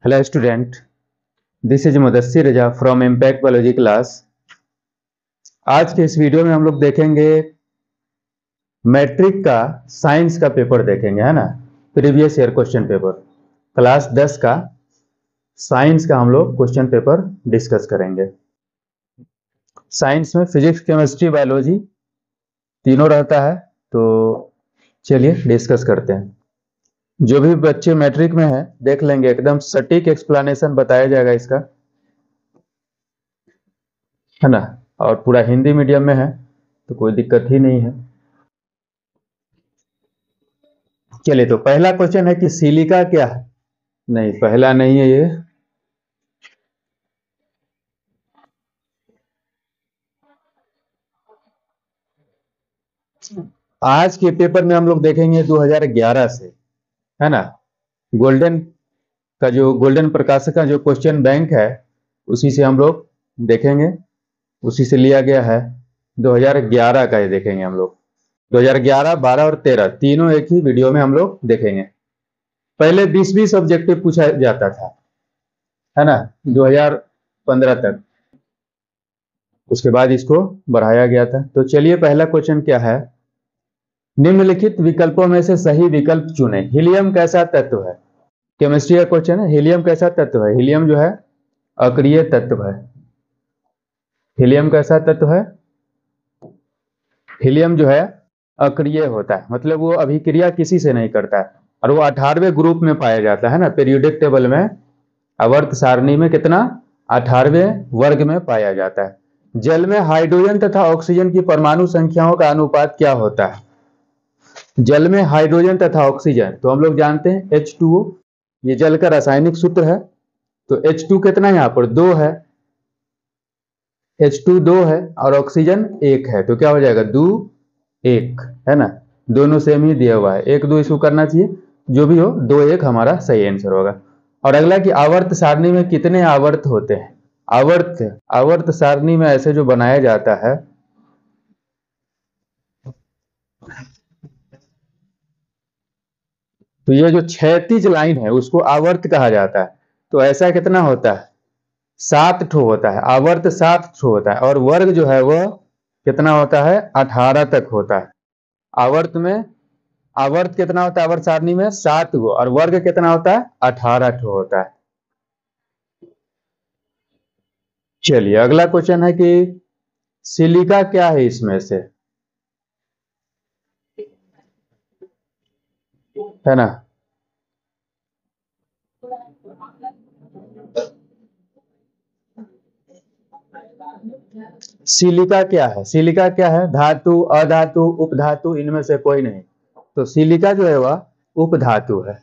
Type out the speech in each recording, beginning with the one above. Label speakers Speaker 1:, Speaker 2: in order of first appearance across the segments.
Speaker 1: Hello student, this is Mudassir Raza from impact biology class. आज के इस वीडियो में हम लोग देखेंगे मैट्रिक का साइंस का पेपर देखेंगे, है ना। Previous year question paper class 10 का साइंस का हम लोग क्वेश्चन पेपर डिस्कस करेंगे। साइंस में फिजिक्स, केमिस्ट्री, बायोलॉजी तीनों रहता है, तो चलिए डिस्कस करते हैं। जो भी बच्चे मैट्रिक में हैं देख लेंगे, एकदम सटीक एक्सप्लेनेशन बताया जाएगा इसका, है ना। और पूरा हिंदी मीडियम में है तो कोई दिक्कत ही नहीं है। चलिए, तो पहला क्वेश्चन है कि सिलिका क्या है। नहीं, पहला नहीं है ये। आज के पेपर में हम लोग देखेंगे 2011 से, है ना। गोल्डन का जो गोल्डन प्रकाशक का जो क्वेश्चन बैंक है उसी से हम लोग देखेंगे, उसी से लिया गया है। 2011 का ये देखेंगे हम लोग। 2011, 12 और 13 तीनों एक ही वीडियो में हम लोग देखेंगे। पहले 20-20 ऑब्जेक्टिव पूछा जाता था, है ना, 2015 तक। उसके बाद इसको बढ़ाया गया था। तो चलिए, पहला क्वेश्चन क्या है। निम्नलिखित विकल्पों में से सही विकल्प चुनें। हीलियम कैसा तत्व है। केमिस्ट्री का क्वेश्चन है। हीलियम कैसा तत्व है। हीलियम जो है अक्रिय तत्व है। हीलियम कैसा तत्व है। हीलियम जो है अक्रिय होता है, मतलब वो अभिक्रिया किसी से नहीं करता है, और वो 18वें ग्रुप में पाया जाता है ना, पीरियोडिक टेबल में, आवर्त सारणी में कितना, 18वें वर्ग में पाया जाता है। जल में हाइड्रोजन तथा ऑक्सीजन की परमाणु संख्याओं का अनुपात क्या होता है। जल में हाइड्रोजन तथा ऑक्सीजन तो हम लोग जानते हैं H2O, ये जल का रासायनिक सूत्र है। तो H2 कितना यहाँ पर 2 है, H2 2 है और ऑक्सीजन 1 है, तो क्या हो जाएगा 2 1, है ना। दोनों सेम ही दिया हुआ है, 1 2 इसको करना चाहिए, जो भी हो 2 1 हमारा सही आंसर होगा। और अगला कि आवर्त सारणी में कितने आवर्त होते हैं। आवर्त सारणी में ऐसे जो बनाया जाता है, तो ये जो क्षैतिज लाइन है उसको आवर्त कहा जाता है। तो ऐसा कितना होता है, 7 ठो होता है। आवर्त 7 ठो होता है, और वर्ग जो है वह कितना होता है, 18 तक होता है। आवर्त में आवर्त कितना होता है, आवर्त सारणी में 7 गो, और वर्ग कितना होता है, 18 ठो होता है। चलिए, अगला क्वेश्चन है कि सिलिका क्या है इसमें से, है ना। सिलिका क्या है। सिलिका क्या है, धातु, अधातु, उपधातु, इनमें से कोई नहीं। तो सिलिका जो है वह उपधातु है।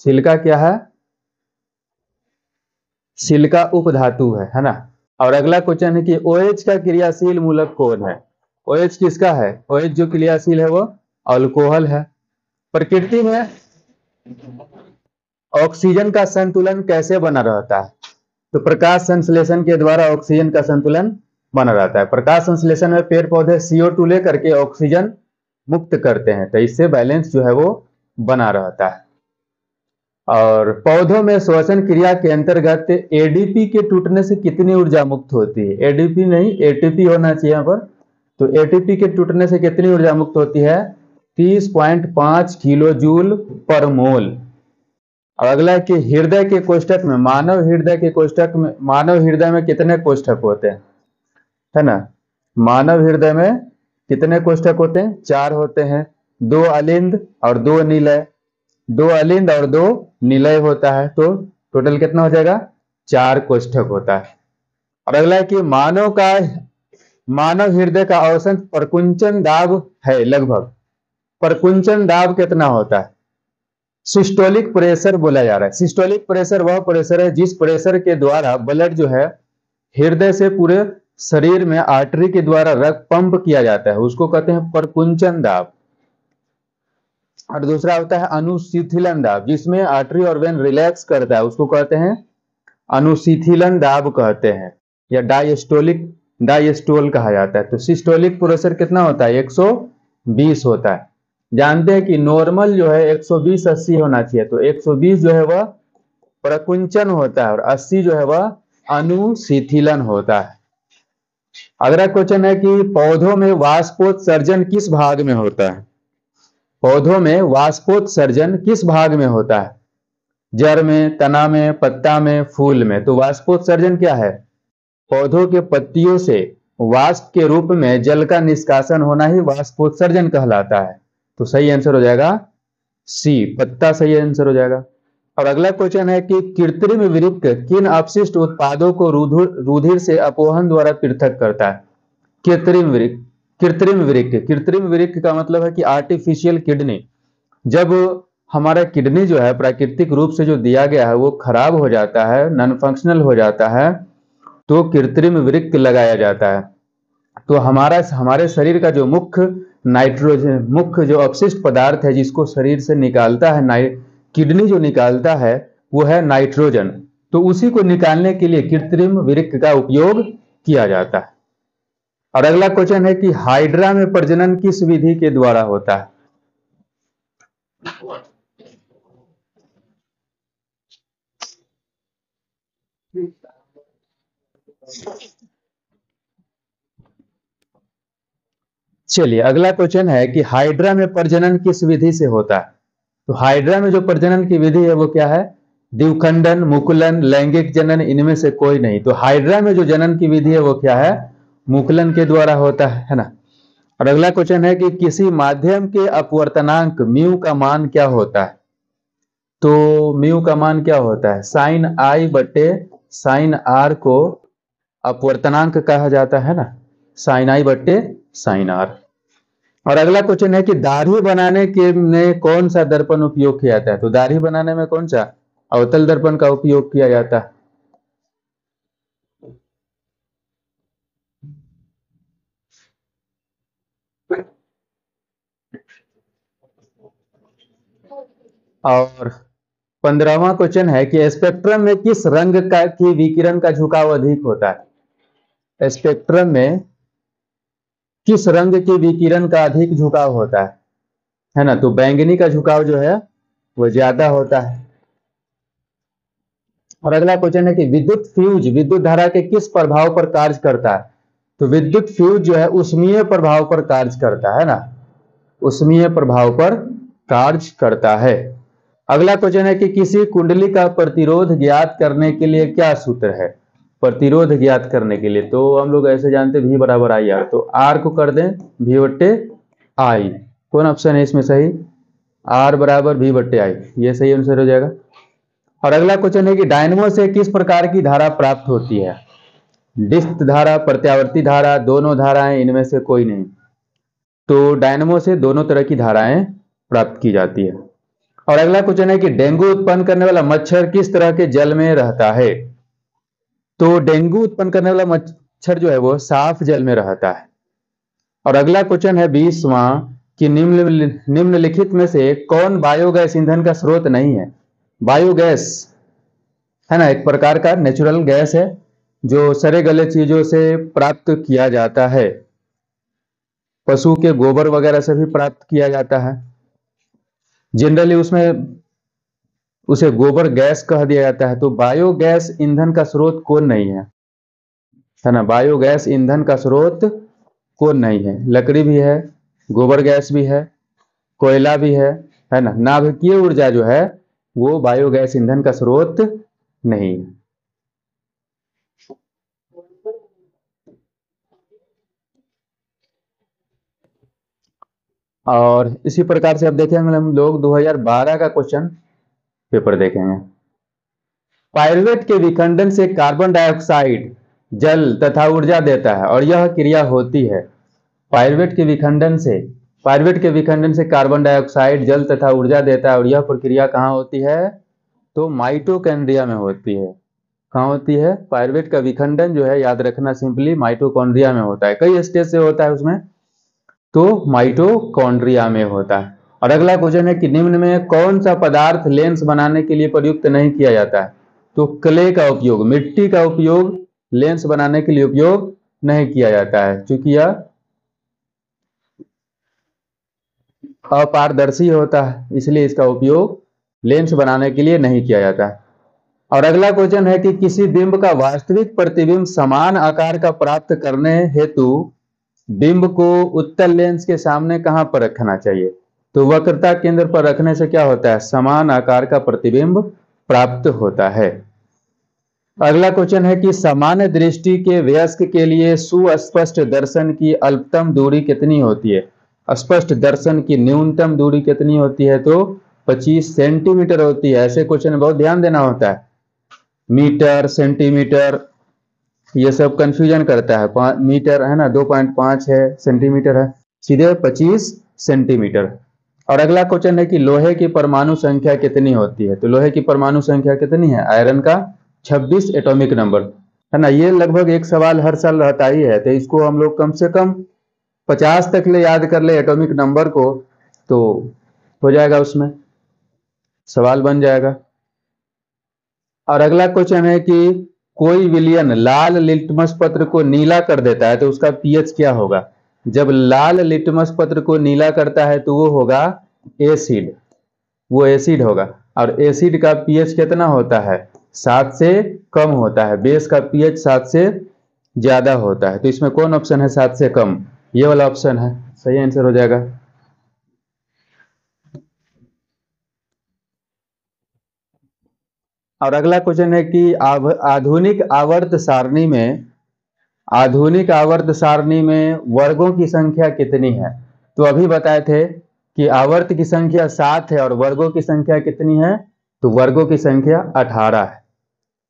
Speaker 1: सिलिका क्या है, सिलिका उपधातु है ना। और अगला क्वेश्चन है कि OH का क्रियाशील मूलक कौन है। OH किसका है, OH जो क्रियाशील है वो अल्कोहल है। प्रकृति में ऑक्सीजन का संतुलन कैसे बना रहता है। तो प्रकाश संश्लेषण के द्वारा ऑक्सीजन का संतुलन बना रहता है। प्रकाश संश्लेषण में पेड़ पौधे CO2 लेकर के ऑक्सीजन मुक्त करते हैं, तो इससे बैलेंस जो है वो बना रहता है। और पौधों में श्वसन क्रिया के अंतर्गत ADP के टूटने से कितनी ऊर्जा मुक्त होती है। ADP नहीं, ATP होना चाहिए यहाँ पर। तो ATP के टूटने से कितनी ऊर्जा मुक्त होती है, 30.5 किलो जूल पर मोल। और अगला है कि हृदय के कोष्ठक में, मानव हृदय में कितने कोष्ठक होते हैं, है ना। मानव हृदय में कितने कोष्ठक होते हैं, 4 होते हैं। 2 अलिंद और 2 निलय, 2 अलिंद और 2 निलय होता है, तो टोटल कितना हो जाएगा, 4 कोष्ठक होता है। और अगला है कि मानव हृदय का औसत प्रकुंचन दाब है लगभग, प्रकुंचन दाब कितना होता है। सिस्टोलिक प्रेशर बोला जा रहा है। सिस्टोलिक प्रेशर वह प्रेशर है जिस प्रेशर के द्वारा ब्लड जो है हृदय से पूरे शरीर में आर्टरी के द्वारा रक्त पंप किया जाता है, उसको कहते हैं प्रकुंचन दाब। और दूसरा होता है अनुशीथिलन दाब, जिसमें आर्टरी और वेन रिलैक्स करता है, उसको कहते हैं अनुशीथिलन दाब कहते हैं, या डायस्टोल कहा जाता है। तो सिस्टोलिक प्रेशर कितना होता है, 120 होता है। जानते हैं कि नॉर्मल जो है 120-80 होना चाहिए, तो 120 जो है वह प्रकुंचन होता है और 80 जो है वह अनुशीथिलन होता है। अगला क्वेश्चन है कि पौधों में वाष्पोत्सर्जन किस भाग में होता है? पौधों में वाष्पोत्सर्जन किस भाग में होता है? जड़ में, तना में, पत्ता में, फूल में। तो वाष्पोत्सर्जन क्या है? पौधों के पत्तियों से वाष्प के रूप में जल का निष्कासन होना ही वाष्पोत्सर्जन कहलाता है। तो सही आंसर हो जाएगा सी, पत्ता सही आंसर हो जाएगा। और अगला क्वेश्चन है कि कृत्रिम वृक्क किन अपशिष्ट उत्पादों को रुधिर से अपोहन द्वारा पृथक करता है? कृत्रिम वृक्क, कृत्रिम वृक्क का मतलब है कि आर्टिफिशियल किडनी। जब हमारा किडनी जो है प्राकृतिक रूप से जो दिया गया है वो खराब हो जाता है, नॉन फंक्शनल हो जाता है, तो कृत्रिम वृक्क लगाया जाता है। तो हमारे शरीर का जो मुख्य जो अपशिष्ट पदार्थ है जिसको शरीर से निकालता है, किडनी जो निकालता है वो है नाइट्रोजन। तो उसी को निकालने के लिए कृत्रिम वृक्क का उपयोग किया जाता है। और अगला क्वेश्चन है कि हाइड्रा में प्रजनन किस विधि के द्वारा होता है? चलिए अगला क्वेश्चन है कि हाइड्रा में प्रजनन किस विधि से होता है? तो हाइड्रा में जो प्रजनन की विधि है वो क्या है? द्विखंडन, मुकुलन, लैंगिक जनन, इनमें से कोई नहीं। तो हाइड्रा में जो जनन की विधि है वो क्या है? मुकुलन के द्वारा होता है ना। और अगला क्वेश्चन है कि किसी माध्यम के अपवर्तनांक म्यू का मान क्या होता है? तो म्यू का मान क्या होता है? साइन आई बटे साइन आर को अपवर्तनांक कहा जाता है ना, साइन आई बटे साइन आर। और अगला क्वेश्चन है कि दाढ़ी बनाने के में कौन सा दर्पण उपयोग किया जाता है? तो दाढ़ी बनाने में कौन सा? अवतल दर्पण का उपयोग किया जाता है। और 15वां क्वेश्चन है कि स्पेक्ट्रम में किस रंग का की विकिरण का झुकाव अधिक होता है? स्पेक्ट्रम में किस रंग के विकिरण का अधिक झुकाव होता है ना? तो बैंगनी का झुकाव जो है वो ज्यादा होता है। और अगला क्वेश्चन है कि विद्युत फ्यूज विद्युत धारा के किस प्रभाव पर कार्य करता है? तो विद्युत फ्यूज जो है उष्मीय प्रभाव पर कार्य करता है ना, उष्मीय प्रभाव पर कार्य करता है। अगला क्वेश्चन है कि किसी कुंडली का प्रतिरोध ज्ञात करने के लिए क्या सूत्र है? प्रतिरोध ज्ञात करने के लिए तो हम लोग ऐसे जानते हैं V बराबर आई आर। तो आर को कर दें V बट्टे आई। कौन ऑप्शन है इसमें सही? आर बराबर V बट्टे आई, ये सही आंसर हो जाएगा। और अगला क्वेश्चन है कि डायनमो से किस प्रकार की धारा प्राप्त होती है? डिस्क धारा, प्रत्यावर्ती धारा, दोनों धाराएं, इनमें से कोई नहीं। तो डायनमो से दोनों तरह की धाराएं प्राप्त की जाती है। और अगला क्वेश्चन है कि डेंगू उत्पन्न करने वाला मच्छर किस तरह के जल में रहता है? तो डेंगू उत्पन्न करने वाला मच्छर जो है वो साफ जल में रहता है। और अगला क्वेश्चन है 20वां कि निम्नलिखित में से कौन बायोगैस ईंधन का स्रोत नहीं है? बायोगैस है ना एक प्रकार का नेचुरल गैस है जो सड़े गले चीजों से प्राप्त किया जाता है, पशु के गोबर वगैरह से भी प्राप्त किया जाता है। जनरली उसमें उसे गोबर गैस कह दिया जाता है। तो बायोगैस ईंधन का स्रोत कौन नहीं है ना? बायोगैस ईंधन का स्रोत कौन नहीं है? लकड़ी भी है, गोबर गैस भी है, कोयला भी है ना। नाभिकीय ऊर्जा जो है वो बायोगैस ईंधन का स्रोत नहीं है। और इसी प्रकार से अब देखेंगे हम लोग 2012 का क्वेश्चन पेपर देखेंगे। पायरुवेट के विखंडन से कार्बन डाइऑक्साइड जल तथा ऊर्जा देता है और यह क्रिया होती है। पायरुवेट के विखंडन से कार्बन डाइऑक्साइड जल तथा ऊर्जा देता है और यह प्रक्रिया कहाँ होती है? तो माइटोकॉन्ड्रिया में होती है। कहाँ होती है? पायरुवेट का विखंडन जो है याद रखना सिंपली माइटोकॉन्ड्रिया में होता है। कई स्टेज से होता है उसमें, तो माइटोकॉन्ड्रिया में होता है। और अगला क्वेश्चन है कि निम्न में कौन सा पदार्थ लेंस बनाने के लिए प्रयुक्त नहीं किया जाता है? तो क्ले का उपयोग, मिट्टी का उपयोग लेंस बनाने के लिए उपयोग नहीं किया जाता है, क्योंकि यह अपारदर्शी होता है, इसलिए इसका उपयोग लेंस बनाने के लिए नहीं किया जाता है। और अगला क्वेश्चन है कि किसी बिंब का वास्तविक प्रतिबिंब समान आकार का प्राप्त करने हेतु बिंब को उत्तल लेंस के सामने कहां पर रखना चाहिए? तो वक्रता केंद्र पर रखने से क्या होता है? समान आकार का प्रतिबिंब प्राप्त होता है। अगला क्वेश्चन है कि सामान्य दृष्टि के वयस्क के लिए सुस्पष्ट दर्शन की अल्पतम दूरी कितनी होती है? स्पष्ट दर्शन की न्यूनतम दूरी कितनी होती है? तो 25 सेंटीमीटर होती है। ऐसे क्वेश्चन में बहुत ध्यान देना होता है। मीटर, सेंटीमीटर, ये सब कंफ्यूजन करता है। मीटर है ना, 2.5 है, सेंटीमीटर है, सीधे 25 सेंटीमीटर। और अगला क्वेश्चन है कि लोहे की परमाणु संख्या कितनी होती है? तो लोहे की परमाणु संख्या कितनी है? आयरन का 26 एटॉमिक नंबर है ना। ये लगभग एक सवाल हर साल रहता ही है, तो इसको हम लोग कम से कम 50 तक ले याद कर ले एटॉमिक नंबर को, तो हो जाएगा, उसमें सवाल बन जाएगा। और अगला क्वेश्चन है कि कोई विलयन लाल लिटमस पत्र को नीला कर देता है तो उसका पीएच क्या होगा? जब लाल लिटमस पत्र को नीला करता है तो वो होगा एसिड, वो एसिड होगा। और एसिड का पीएच कितना होता है? 7 से कम होता है। बेस का पीएच 7 से ज्यादा होता है। तो इसमें कौन ऑप्शन है 7 से कम? ये वाला ऑप्शन है, सही आंसर हो जाएगा। और अगला क्वेश्चन है कि आधुनिक आवर्त सारणी में वर्गों की संख्या कितनी है? तो अभी बताए थे कि आवर्त की संख्या 7 है और वर्गों की संख्या कितनी है? तो वर्गों की संख्या 18 है।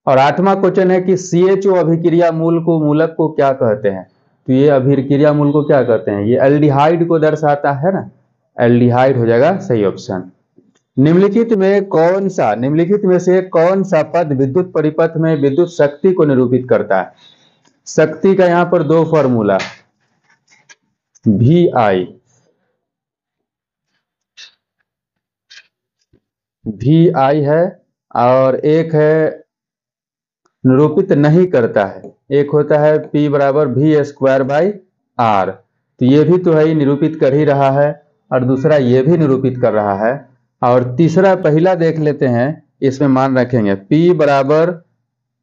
Speaker 1: और 8वां क्वेश्चन है कि CHO अभिक्रिया मूलक को क्या कहते हैं? तो ये अभिक्रिया मूल को क्या कहते हैं? ये एल्डिहाइड को दर्शाता है ना, एल्डिहाइड हो जाएगा सही ऑप्शन। निम्नलिखित में से कौन सा पद विद्युत परिपथ में विद्युत शक्ति को निरूपित करता है? शक्ति का यहां पर दो फॉर्मूला, वी आई है और एक है निरूपित नहीं करता है, एक होता है P बराबर V² तो ये भी तो है, निरूपित कर ही रहा है, और दूसरा ये भी निरूपित कर रहा है। और तीसरा पहला देख लेते हैं, इसमें मान रखेंगे P बराबर,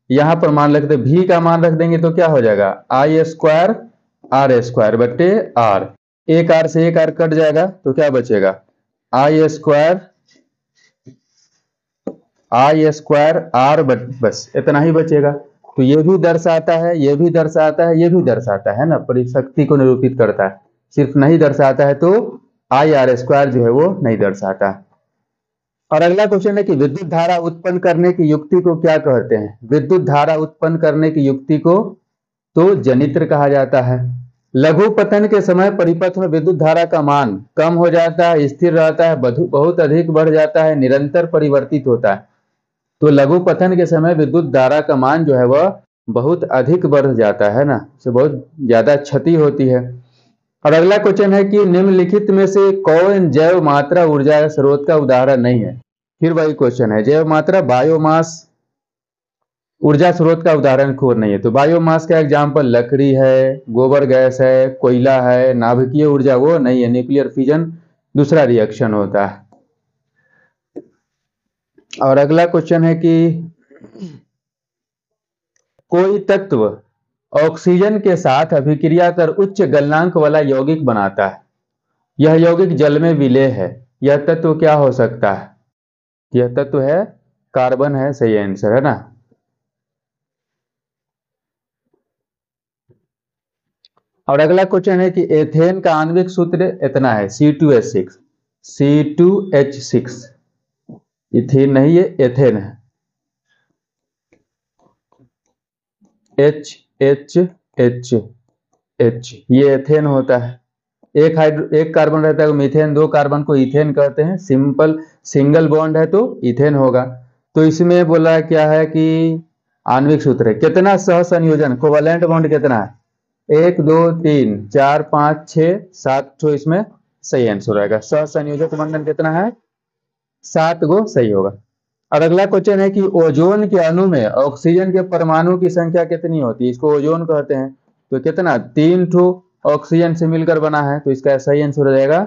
Speaker 1: यहां पर मान रखते V का मान रख देंगे तो क्या हो जाएगा? I² बट्टे R। एक R से एक R कट जाएगा तो क्या बचेगा? I² R, बस इतना ही बचेगा। तो ये भी दर्शाता है, ये भी दर्शाता है, ये भी दर्शाता है ना, परिशक्ति को निरूपित करता है। सिर्फ नहीं दर्शाता है तो IR² जो है वो नहीं दर्शाता। और अगला क्वेश्चन है कि विद्युत धारा उत्पन्न करने की युक्ति को क्या कहते हैं? विद्युत धारा उत्पन्न करने की युक्ति को तो जनित्र कहा जाता है। लघु पतन के समय परिपथ में विद्युत धारा का मान कम हो जाता है, स्थिर रहता है, बहुत अधिक बढ़ जाता है, निरंतर परिवर्तित होता है। तो लघु पतन के समय विद्युत धारा का मान जो है वह बहुत अधिक बढ़ जाता है ना, से बहुत ज्यादा क्षति होती है। और अगला क्वेश्चन है कि निम्नलिखित में से कौन जैव मात्रा ऊर्जा स्रोत का उदाहरण नहीं है? फिर वही क्वेश्चन है, जैव मात्रा बायोमास ऊर्जा स्रोत का उदाहरण खोर नहीं है। तो बायोमास का एग्जाम्पल लकड़ी है, गोबर गैस है, कोयला है। नाभिकीय ऊर्जा वो नहीं है, न्यूक्लियर फिजन दूसरा रिएक्शन होता है। और अगला क्वेश्चन है कि कोई तत्व ऑक्सीजन के साथ अभिक्रिया कर उच्च गलनांक वाला यौगिक बनाता है, यह यौगिक जल में विलेय है, यह तत्व क्या हो सकता है? यह तत्व है कार्बन, है सही आंसर है ना। और अगला क्वेश्चन है कि एथेन का आणविक सूत्र इतना है C2H6 इथेन नहीं, ये एथेन है, H ये एथेन होता है। एक कार्बन रहता है तो मीथेन, दो कार्बन को इथेन कहते हैं। सिंगल बॉन्ड है तो इथेन होगा। तो इसमें बोला क्या है कि आणविक सूत्र है, कितना सह संयोजन कोवैलेंट बॉन्ड कितना है? 1 2 3 4 5 6 7 तो इसमें सही आंसर रहेगा। सह संयोजक बंधन कितना है? 7 गो सही होगा। और अगला क्वेश्चन है कि ओजोन के अणु में ऑक्सीजन के परमाणु की संख्या कितनी होती है? इसको ओजोन कहते हैं। तो कितना? 3 ठो ऑक्सीजन से मिलकर बना है, तो इसका सही आंसर हो जाएगा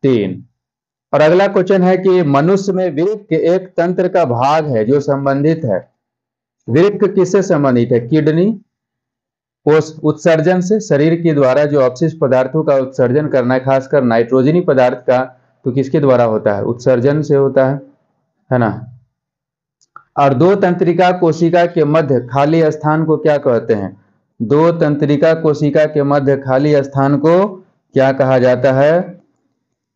Speaker 1: 3। और अगला क्वेश्चन है कि मनुष्य में वृक्क एक तंत्र का भाग है जो संबंधित है। वृक्क किससे संबंधित है? किडनी उत्सर्जन से, शरीर के द्वारा जो अपशिष्ट पदार्थों का उत्सर्जन करना है, खासकर नाइट्रोजनी पदार्थ का, तो किसके द्वारा होता है? उत्सर्जन से होता है ना। और दो तंत्रिका कोशिका के मध्य खाली स्थान को क्या कहते हैं? दो तंत्रिका कोशिका के मध्य खाली स्थान को क्या कहा जाता है?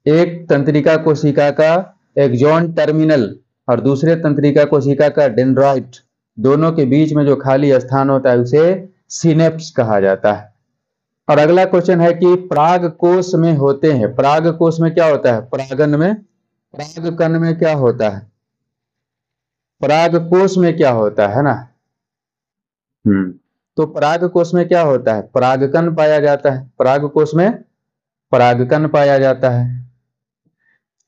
Speaker 1: एक तंत्रिका कोशिका का एक्सॉन टर्मिनल और दूसरे तंत्रिका कोशिका का डेंड्राइट, दोनों के बीच में जो खाली स्थान होता है उसे सिनेप्स कहा जाता है। और अगला क्वेश्चन है कि पराग कोश में होते हैं। पराग कोश में क्या होता है? परागन में, परागकण में क्या होता है? पराग कोश में क्या होता है ना। तो पराग कोश में क्या होता है? परागकण पाया जाता है। पराग कोश में परागकण पाया जाता है।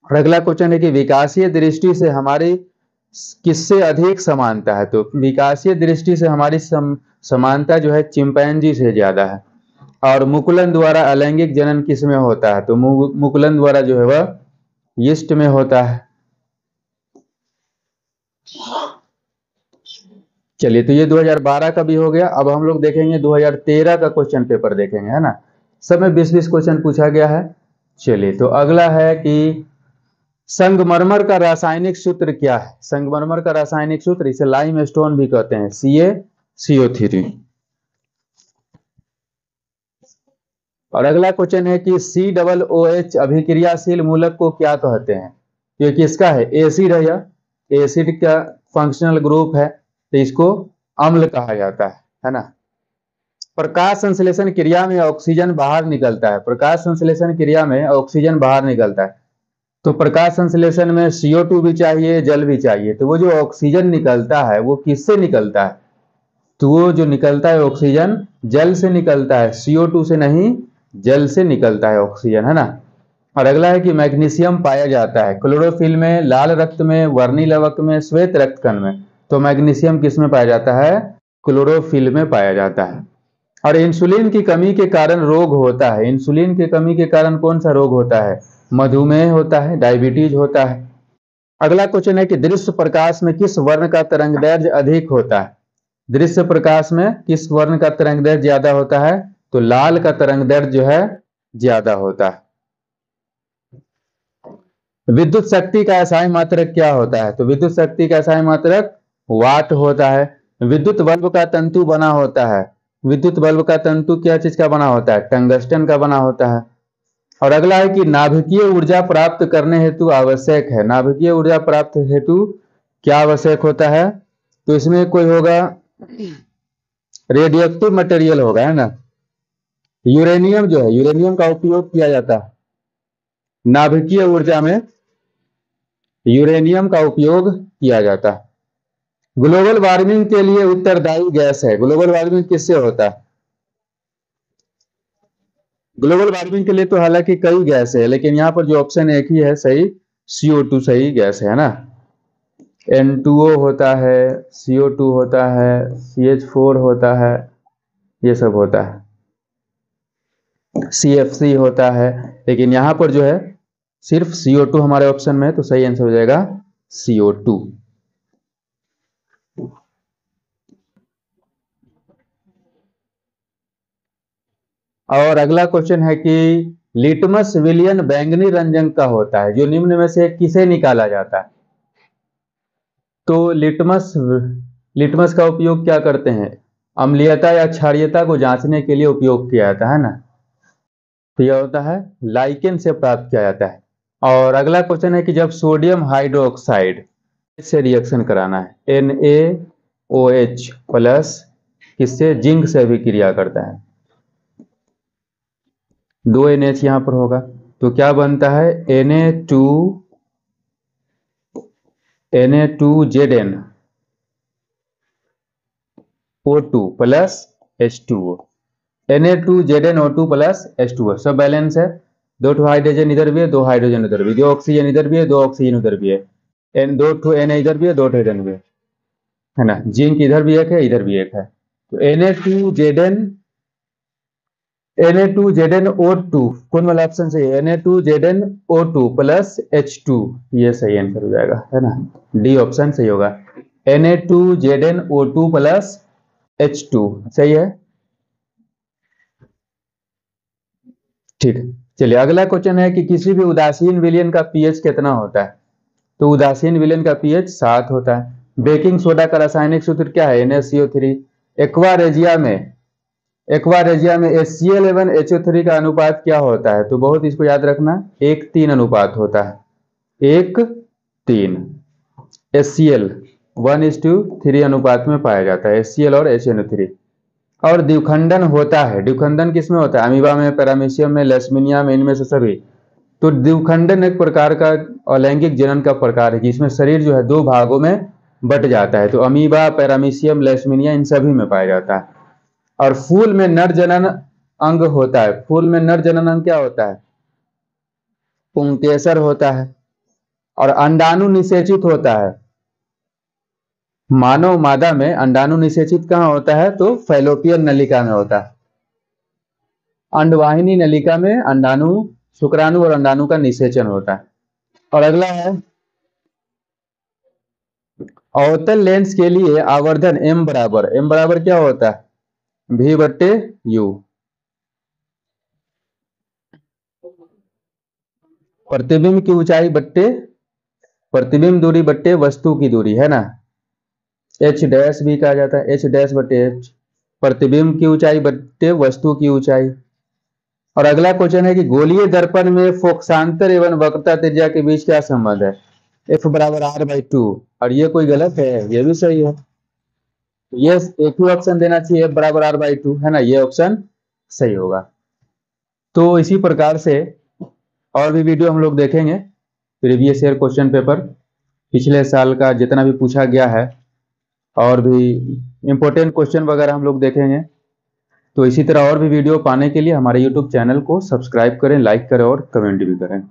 Speaker 1: और अगला क्वेश्चन है कि विकासीय दृष्टि से हमारी किससे अधिक समानता है? तो विकासीय दृष्टि से हमारी समानता जो है चिंपैंजी से ज्यादा है। और मुकुलन द्वारा अलैंगिक जनन किस में होता है? तो मुकुलन द्वारा जो है वह यीस्ट में होता है। चलिए, तो ये 2012 का भी हो गया। अब हम लोग देखेंगे 2013 का क्वेश्चन पेपर देखेंगे, है ना। सब में 20-20 क्वेश्चन पूछा गया है। चलिए, तो अगला है कि संगमरमर का रासायनिक सूत्र क्या है? संगमरमर का रासायनिक सूत्र, इसे लाइमस्टोन भी कहते हैं, CaCO3। और अगला क्वेश्चन है कि COOH अभिक्रियाशील मूलक को क्या कहते हैं? ये किसका है? एसिड है, यह एसिड का फंक्शनल ग्रुप है, तो इसको अम्ल कहा जाता है ना। प्रकाश संश्लेषण क्रिया में ऑक्सीजन बाहर निकलता है। प्रकाश संश्लेषण क्रिया में ऑक्सीजन बाहर निकलता है, तो प्रकाश संश्लेषण में CO2 भी चाहिए, जल भी चाहिए। तो वो जो ऑक्सीजन निकलता है वो किससे निकलता है? तो वो जो निकलता है ऑक्सीजन जल से निकलता है, CO2 से नहीं, जल से निकलता है ऑक्सीजन, है ना। और अगला है कि मैग्नीशियम पाया जाता है क्लोरोफिल में, लाल रक्त में, वर्णी लवक में, श्वेत रक्तकण में। तो मैग्नीशियम किस में पाया जाता है? क्लोरोफिल में पाया जाता है। और इंसुलिन की कमी के कारण रोग होता है। इंसुलिन की कमी के कारण कौन सा रोग होता है? मधुमेह होता है, डायबिटीज होता है। अगला क्वेश्चन है कि दृश्य प्रकाश में किस वर्ण का तरंगदैर्ध्य अधिक होता है? दृश्य प्रकाश में किस वर्ण का तरंगदैर्ध्य ज्यादा होता है? तो लाल का तरंगदैर्ध्य जो है ज्यादा होता है। विद्युत शक्ति का एसआई मात्रक क्या होता है? तो विद्युत शक्ति का एसआई मात्रक वाट होता है। विद्युत बल्ब का तंतु बना होता है। विद्युत बल्ब का तंतु क्या चीज का बना होता है? टंगस्टन का बना होता है। और अगला है कि नाभिकीय ऊर्जा प्राप्त करने हेतु आवश्यक है। नाभिकीय ऊर्जा प्राप्त हेतु क्या आवश्यक होता है? तो इसमें कोई होगा रेडियोएक्टिव मटेरियल होगा, है ना। यूरेनियम जो है, यूरेनियम का उपयोग किया जाता है नाभिकीय ऊर्जा में, यूरेनियम का उपयोग किया जाता है। ग्लोबल वार्मिंग के लिए उत्तरदायी गैस है। ग्लोबल वार्मिंग किससे होता है? ग्लोबल वार्मिंग के लिए तो हालांकि कई गैस है, लेकिन यहाँ पर जो ऑप्शन एक ही है सही, CO2 सही गैस है ना। N2O होता है, CO2 होता है, CH4 होता है, ये सब होता है, CFC होता है, लेकिन यहाँ पर जो है सिर्फ CO2 हमारे ऑप्शन में है, तो सही आंसर हो जाएगा CO2। और अगला क्वेश्चन है कि लिटमस विलियन बैंगनी रंजन का होता है, जो निम्न में से किसे निकाला जाता है? तो लिटमस का उपयोग क्या करते हैं? अम्लीयता या क्षारीयता को जांचने के लिए उपयोग किया जाता है ना। तो यह होता है लाइकेन से प्राप्त किया जाता है। और अगला क्वेश्चन है कि जब सोडियम हाइड्रोक्साइड से रिएक्शन कराना है, NaOH प्लस किससे? जिंक से भी क्रिया करता है। 2 NH यहां पर होगा, तो क्या बनता है? Na2Zn O2 plus H2O। Na2ZnO2 plus H2O सब बैलेंस है। 2 हाइड्रोजन इधर भी है, 2 हाइड्रोजन इधर भी, 2 ऑक्सीजन इधर भी है, 2 ऑक्सीजन उधर भी है, 2 Na इधर भी है, 2 हाइड्रोजन भी है ना। जिंक इधर भी एक है, इधर भी एक है। तो Na2Zn Na2ZnO2 कौन वाला ऑप्शन सही है? Na2ZnO2 प्लस H2, ये सही आंसर हो जाएगा, है ना, डी ऑप्शन सही होगा। Na2ZnO2 प्लस H2 सही है। ठीक, चलिए अगला क्वेश्चन है कि किसी भी उदासीन विलयन का पीएच कितना होता है? तो उदासीन विलयन का पीएच 7 होता है। बेकिंग सोडा का रासायनिक सूत्र क्या है? NaCO3। एक्वा रेजिया में HCl एवं HO3 का अनुपात क्या होता है? तो बहुत इसको याद रखना, 1:3 अनुपात होता है, 1:3। HCl 1:3 अनुपात में पाया जाता है, HCl और HNO3। और द्विखंडन होता है, द्विखंडन किसमें होता है? अमीबा में, पैरामीशियम में, लेशमिनिया में, इनमें से सभी। तो द्विखंडन एक प्रकार का अलैंगिक जनन का प्रकार है जिसमें शरीर जो है 2 भागों में बट जाता है। तो अमीबा, पैरामीशियम, लेशमिनिया इन सभी में पाया जाता है। और फूल में नर जनन अंग होता है। फूल में नर जनन अंग क्या होता है? पुंकेसर होता है। और अंडाणु निषेचित होता है। मानव मादा में अंडाणु निषेचित कहाँ होता है? तो फैलोपियन नलिका में होता है। अंडवाहिनी नलिका में अंडाणु, शुक्राणु और अंडाणु का निषेचन होता है। और अगला है, अवतल लेंस के लिए आवर्धन m बराबर क्या होता है? V/U। प्रतिबिंब की ऊंचाई बट्टे प्रतिबिंब दूरी बट्टे वस्तु की दूरी, है ना, H' भी कहा जाता है, H'/H। प्रतिबिंब की ऊंचाई बट्टे वस्तु की ऊंचाई। और अगला क्वेश्चन है कि गोलीय दर्पण में फोकसांतर एवं वक्रता त्रिज्या के बीच क्या संबंध है? F = R/2। और ये कोई गलत है? ये भी सही है। ये एक ही ऑप्शन देना चाहिए, F = R/2, है ना, ये ऑप्शन सही होगा। तो इसी प्रकार से और भी वीडियो हम लोग देखेंगे, प्रीवियस ईयर क्वेश्चन पेपर पिछले साल का जितना भी पूछा गया है, और भी इंपॉर्टेंट क्वेश्चन वगैरह हम लोग देखेंगे। तो इसी तरह और भी वीडियो पाने के लिए हमारे यूट्यूब चैनल को सब्सक्राइब करें, लाइक करें और कमेंट भी करें।